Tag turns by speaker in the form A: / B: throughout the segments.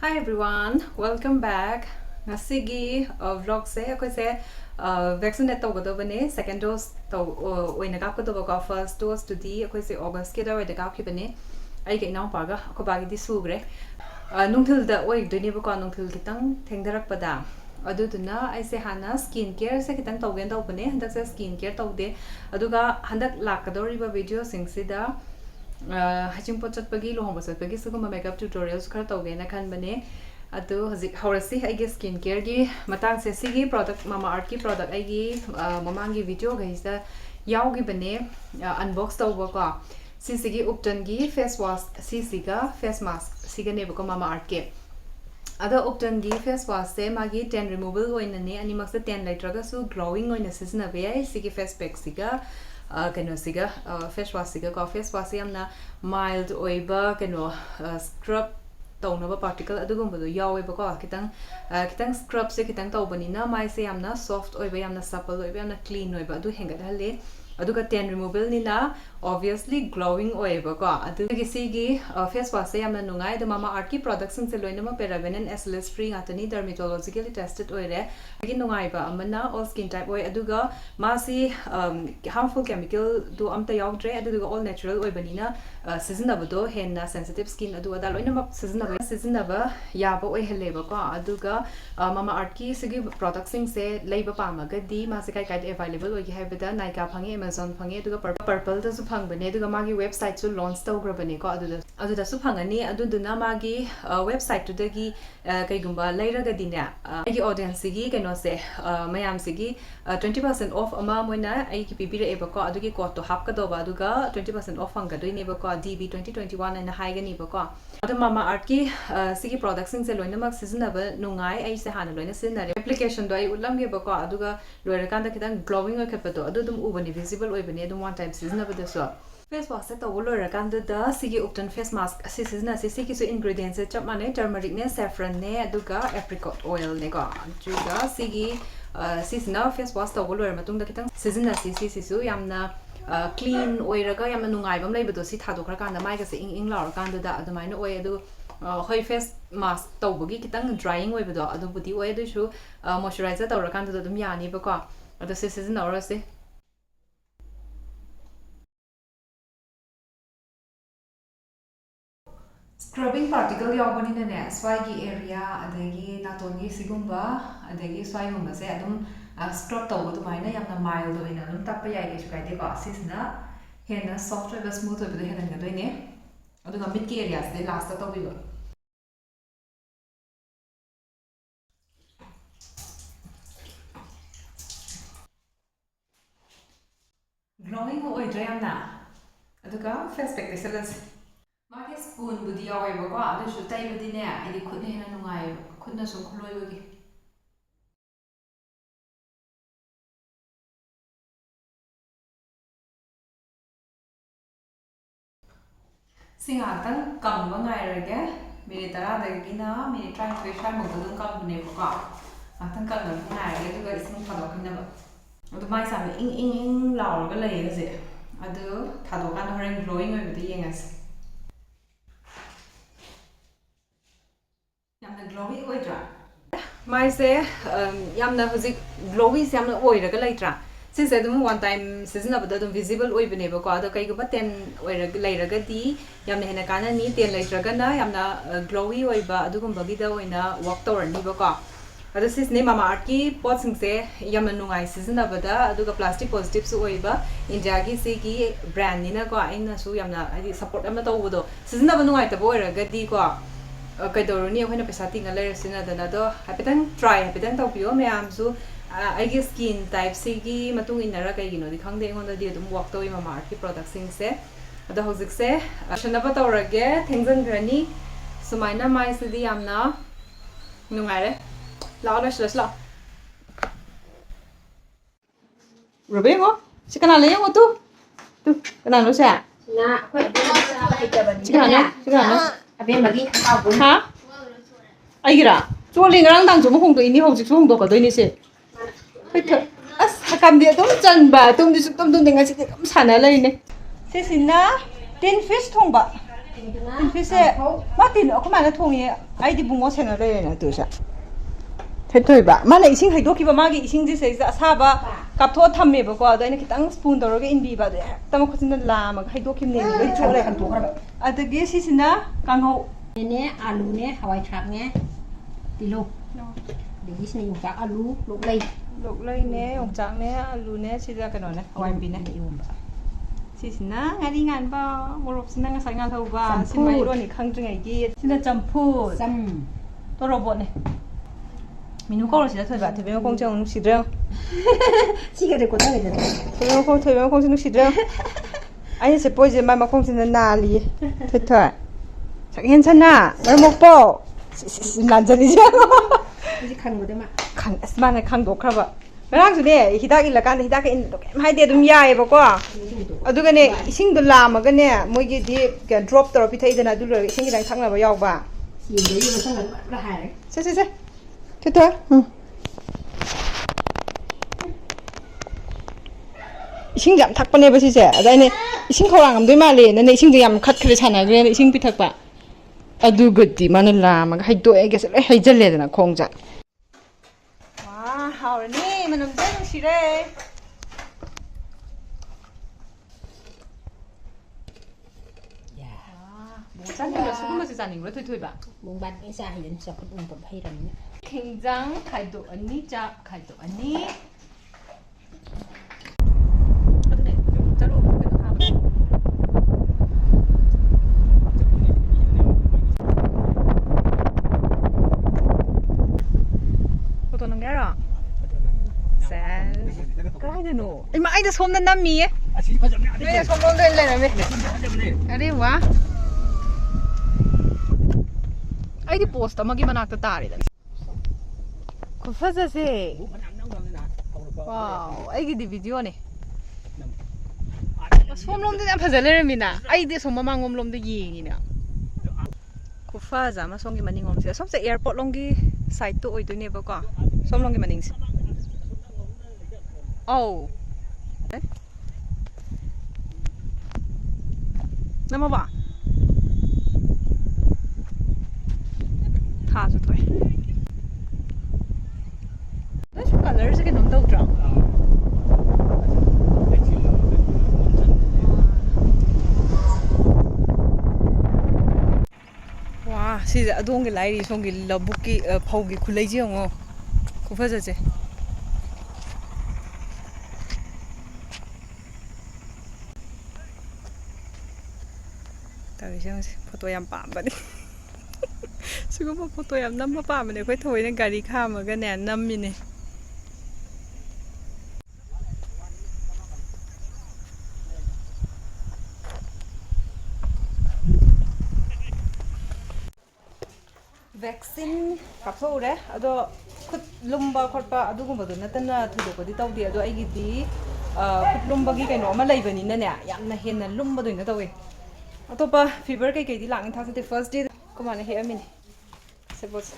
A: Hi everyone, welcome back. Ngasigi vlog se akoi se vaccinate tawgadobane second dose taw oina kapkadobaka first dose to di akoi se August ke da oida kapkibane ai ke naw paga ko bagi di sugre nungthil da oi doini ba ko nungthil kitang thengdarak pada aduduna ai se hana skin care se kitang tawgen tawbane handak se skin care tawde aduga handak lakadori ba video sing sida haching pot chatpagi lohong chatpagi suguma makeup tutorials khara tawgena khan bane adu hazik horasi aigi skin care gi matang se sigi product mama art ki product aigi mamangi video gaisa yaugi bane unbox tawba ko sisigi upton gi face wash sisiga face mask siga ne ko mama art ke ada upton gi face wash se magi tan removal oina ne animax se tan lightraga su glowing oina sisna be ai sigi face pack siga kano siga face wash siga ko face wash yamna mild oiba kano scrub tawnaba particle adugumba do yawe ba ko kitang scrub se kitang tawbani na mai se yamna soft oiba yamna supple oiba yamna clean oiba adu henga hale aduga tan removal ni na obviously glowing oiba ko adu gi sigi face wash se yamna nungai de mama art ki products sing se loina ma paraben and SLS free ngatani dermatologically tested oire gi nungai ba amana all skin type oi aduga masi harmful chemical do amta yaudre aduga all natural oibani na seasonable do henna sensitive skin adu ada loina ma seasonable yaba oi heleba ko aduga mama art ki sigi products sing se leiba pamaga di masi kai kai available oi haibada naika phangi Amazon phangi aduga purple da su phangbane aduga magi website su launch tawgrabane ko aduda su phangani aduduna magi website to dagi kaigumba leiraga dine agi audience gi keno se mayam sigi 20% off ama moina ai ki pibira eba ko adugi code to hap ka doba aduga 20% off hanga doi neba ko DB 2021 and high gani ba ko adu mama art ki sigi products sing se loina mak seasonable nungai ai se hana loina sinare application do ai ulam ge ba ko aduga loira kan da kitang glowing oi khapado adu dum ubani visible oi bani dum one time seasonable da so face wash se to loira kan da sigi upton face mask season se sigi so ingredients se chap mane turmeric ne saffron ne aduga apricot oil ne ko aduga sigi seasonal face wash to loira matung da kitang season se su yamna clean oiraga yamna nungai bam leibado si thadokra kan da mai ga se ing laur kan da adumaina oi adu hoi face mask tawbugi kitang drying oibado adu budi oi adu shu moisturizer tawra kan da dum yani ba ko adu se season aura se scrubbing particle yaubani na ne swagi area adagi natongi sigumba adagi swai gumba se adum scrub tawbo dumaina yamna mild oina adum tappa yai ke chukai de ko sisna hena soft oiba smooth oiba de hena ngadoi ne aduga mid ki area se last ta tawbiba glowing oidra yamna aduga face pack de selas magi spoon budi yawe ba ko adu shu tai budi ne ai khutne hena nungai khutna sum khuloi bagi singa tang kam ba ngai rage minute tara dagi na minute try to try mo dum kam ne ko ka atang kam na ngai rage du ga ising thado khina ba adu mai sa ing laur ga lei ga je adu thado kan horen glowing oi budi yengas yamna glowy oidra mai se yamna hozik glowy se yamna oira ga leitra since adum one time season abada dum visible oi bene ba ko ado kai ga ten oira ga leira ga di yamna hena kana ni ten leitra ga na yamna glowy oi ba adugum bagi da oina walk tower ni ba ko ado sis ne mama art ki pot sing se yamna nungai season abada aduga plastic positive su oi ba india gi se ki brand ni na ko aina su yamna ai support amna to bodo season abada nungai ta boira ga di ko kaidoruni akhona pesa tinga leresina dana do hapetan try hapetan tawpio mayam su aigi skin type sigi matung inara kai gino di khangde ngonda di dum work toy mama art ki product sing se ada hojik se shanaba tawrage thengjan grani sumaina mai se di amna nungare lao la shla rubengo sikana le ngo tu kana no sa
B: na khoi
A: sikana
B: abe magi khau
A: ha aigira choli ngarang dang chu hong to ini hojik chu hong to ka doi ni se as hakam dia dum chan ba tum di suk tum ding ngasi dum sana lai ne se sinna tin fish thong ba 피세 마틴 어그만에 통이 아이디 붕어 채널에나 두사 태토이바 만에 이싱 하이도키바 마기 이싱지세 사바 갑토 탐메버고 아다이나 기땅 스푼 더러게 인비바 담아 코진는 라마 하이도킴네 왜 쪼래 아드게 시시나 강호
B: Ini alu ni hawai trap ni kilo. Di sini yung alu luk lay.
A: lục lây nè ông trắng nè alu nè chia ra cái đó nè hoài pin nè chị xin na ngay đi ngàn bao một lục xin na ngay sáng ngàn thâu ba xin mấy luôn thì khăng chừng ngày kia xin là chấm phu tôi robot này mình nuôi con là chỉ là thời bạn thì bên con chồng nó xịt rêu
B: Chỉ cái này của tôi này.
A: thời bên con chồng nó xịt rêu anh sẽ bôi gì mà con xin là nà li thôi thôi chắc hiện chân à nó một bộ xin làm gì chứ
B: Chỉ khăn của tôi mà.
A: 칸 스마네 칸 독하바 그랑스네 히다기 라간 히다기 인 하이데 좀 야에 버고 아두가네 이싱도 라마가네 뭐기 디 드롭 떨어 비타이드나 둘러 이싱이랑 탕나바 야오바
B: Nhìn đấy nhưng mà xong là hài đấy.
A: 세세세 됐다 응 이싱 잠 탁번해 보시세 아다네 이싱 코랑 암들 말리 너네 이싱도 얌 컷크레 차나 그래 이싱 비탁바 아두거디 마늘 라마가 하이도에게서 하이절레드나 공자 hào rồi nè, mình làm chết không xí đây. Bố chắc như là xuống mà sẽ giàn hình nó thôi bà.
B: Bông ban cái xa hiện sao có bông hay rồi nhá.
A: 굉장 갈도 언니 자 갈도 언니. mà anh đã xôm lên năm mì ấy. Bây giờ xôm lên lên này mày. Ở đây quá. Anh đi post mà cái mana ta rồi. Có phải gì? Wow, anh cái video này. Xôm lên thì em phải lên mình à. Anh đi xôm mà mang ngom lên thì gì nhỉ? Có phải gì mà xôm cái mani ngom gì? Xôm sẽ airport long cái site tụ ở đây nè bao cả. Xôm long cái mani. Oh. Nama ba? Tha rồi thôi. Cái color cái nón đâu trắng. Wow, xí ra đông cái lại đi xong cái lầu bút cái phâu cái khulay gì không? Có phải gì? 포토 얌 빰바니 지금 포토 얌 남마 빰바니 거의 토이는 가리 카마가 내 남미네 vaccine kapsore ado khut lumba khotpa adugumbado natana thudokodi tawdi ado aigidi khut lumbagi kaino ma leibani na ne yamna henna lumbado ina tawi Atopa fever kay di lang thasa the first day kumana he amin suppose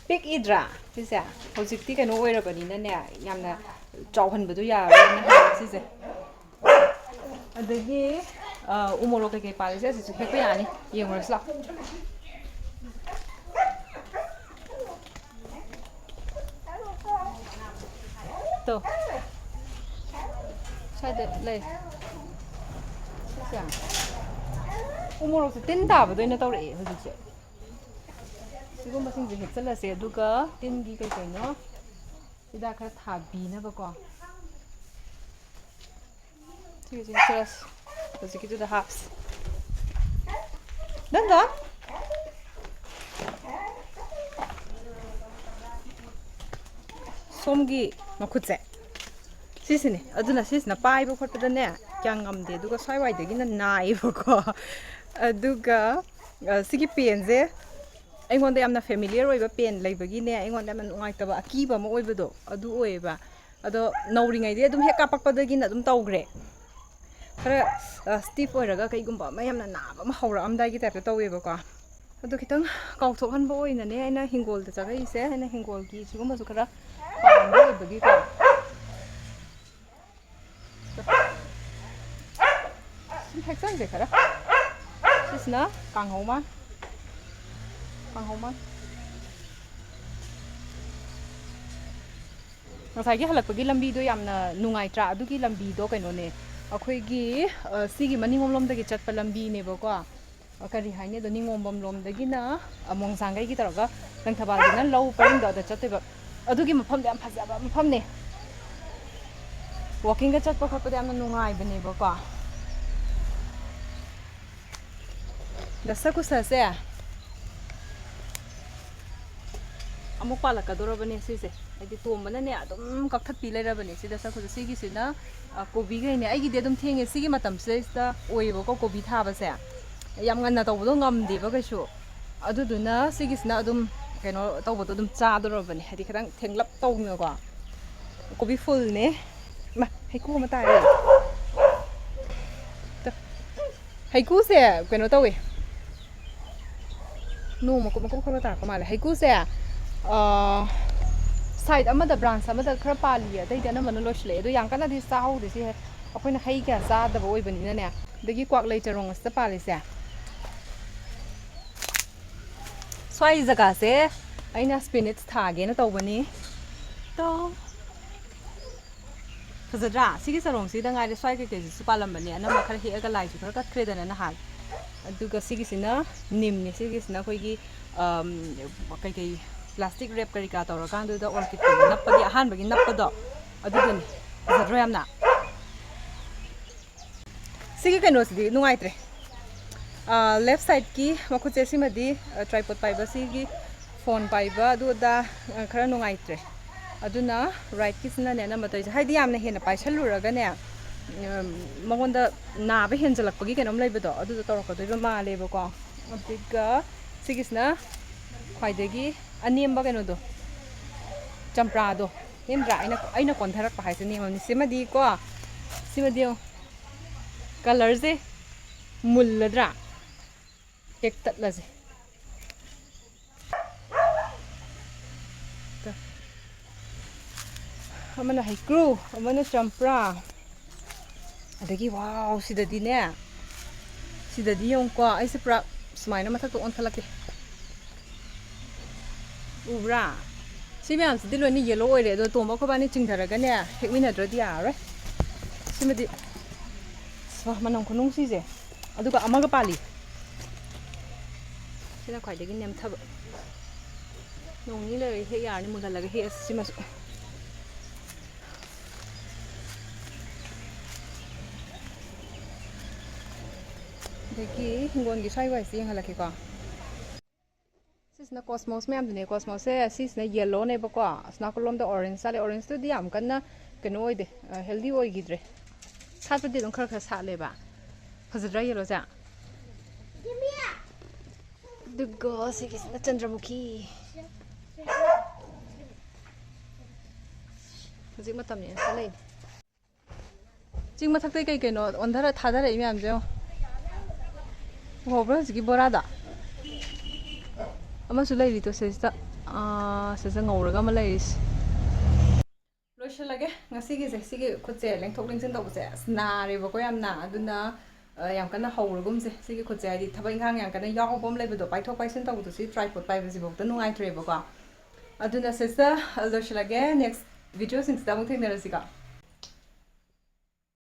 A: pick idra sisa hojikti kano oira bani na ne yamna chawhan badu ya na ha sise adagi umolo kay pale se su hekpa yani yengor sla to side le sisa 우모로서 뗀다버도 있나 떠오래 그렇지 지금 무슨 지 했을라세 누가 뗀기 그거요 이다 그 다비나 버거 지금 했을라스 어떻게 도 합스 난다 솜기 놓고제 시스네 어두나 시스나 빠이버 컷거든네 kang amde duga swai degina nai boko aduga sigi pen je aingonda yamna familiar oiba pen leibagi ne aingonda man ungaitaba akiba ma oibado adu oiba ado nauringai de adum heka pakpadagi na adum tawgre khara stiff oiraga kaigumba mayamna naba ma hawra amdai gi type taweba ko adu kitang kauthokan bo oina ne aina hingol da jaga ise aina hingol gi siguma su khara pambo oibagi ko 핵상제 가라. sisna kanghou ma ngasai gi halakpagi lambi do yamna nungai tra adugi lambi do kaino ne akhoi gi sigi maningom lom dagi chatpa lambi ne ba ko kari haine do ningombam lom dagi na among sangai gi taraga langthabal gi na low paring da chatte ba adugi mafam yam phajaba mafam ne walking ga chatpa khotpa yamna nungai bane ba ko dasa ku sa se amuk pala ka doro bane si se adi tom bana ne adum kakthak pi leira bane si dasa ku si gi sina kobi ga ne ai gi de adum thenge si gi matam se sta oi ba ko kobi tha ba se yam ngan na tawdo ngam de ba ga shu adu du na si gi sina adum keno tawbo adum cha doro bane hadi khadang thenglap taw na ko kobi full ne ma haiku ma ta re haiku se keno tawi no ma ko khara ta ka male haiku se side amada branch amada khara pali adai dana man loisle do yang kana di sahu de si akoina hai ka sa da boi bani na ne dagi kwak lai charong sta pali se swai jaga se aina spinach thage na tawbani to fazadra sigi sarong si da ngai de swai ke su palam bani ana ma khara he ga lai su khara kat khre da na hal aduga sigi sina nim ni sigi sina khoi gi kai kai plastic wrap kari ka tawra kan du da orchid napadi ahan bagi napado adudani zadro yamna sigi kano sidi nungai tre left side ki makhu chesi madi tripod pai ba sigi phone pai ba du da khara nungai tre aduna right ki sina ne na matoi haidi yamna hena pai chaluraga ne magonda na ba henjalak pagi kanom leibado adu da tawra ko do ma leba ko adiga sigi sina khwaidagi anem ba keno do champra do nemra aina kontharak pa haise nem ni semadi ko simadi color je mulladra ek tatla je amana haikru amana champra adagi wow sidadi ne sidadi yong ko aise pra smaina mathak to on thalake ubra sibyam sidi lo ni yellow oire do tomba ko bani chingtharaga ne hekmina drodi are simadi swa manong khunung si je aduga amaga pali sina khwai degi nem thab nong ni le he ya ni mudalaga he simas degi hingon gi sai wai si halaki ko sisna cosmos me amdune cosmos se sisna yellow ne bako asna kolom da orange sale orange to diam kanna keno oide healthy oi gidre satpa de don khar khar sa le ba phajra yellow ja dugo sisna chandramukhi hojik matam ne sale jing mathak tai kai keno ondhara thadara imi amjo hobra jigi borada amasu lai rito sesta sesa ngauraga ma lai is loishalage ngasi gi se sigi khotse lengthok lengsin tawse snare ba ko yamna aduna yam kana hawrugum se sigi khotse adi thabai ngang yang kana yaw bom lai bedo paithok paisin tawu si tripod pai besi bokta nungai tre ba ko aduna sesa loishalage next video sing sta mung theng nerasiga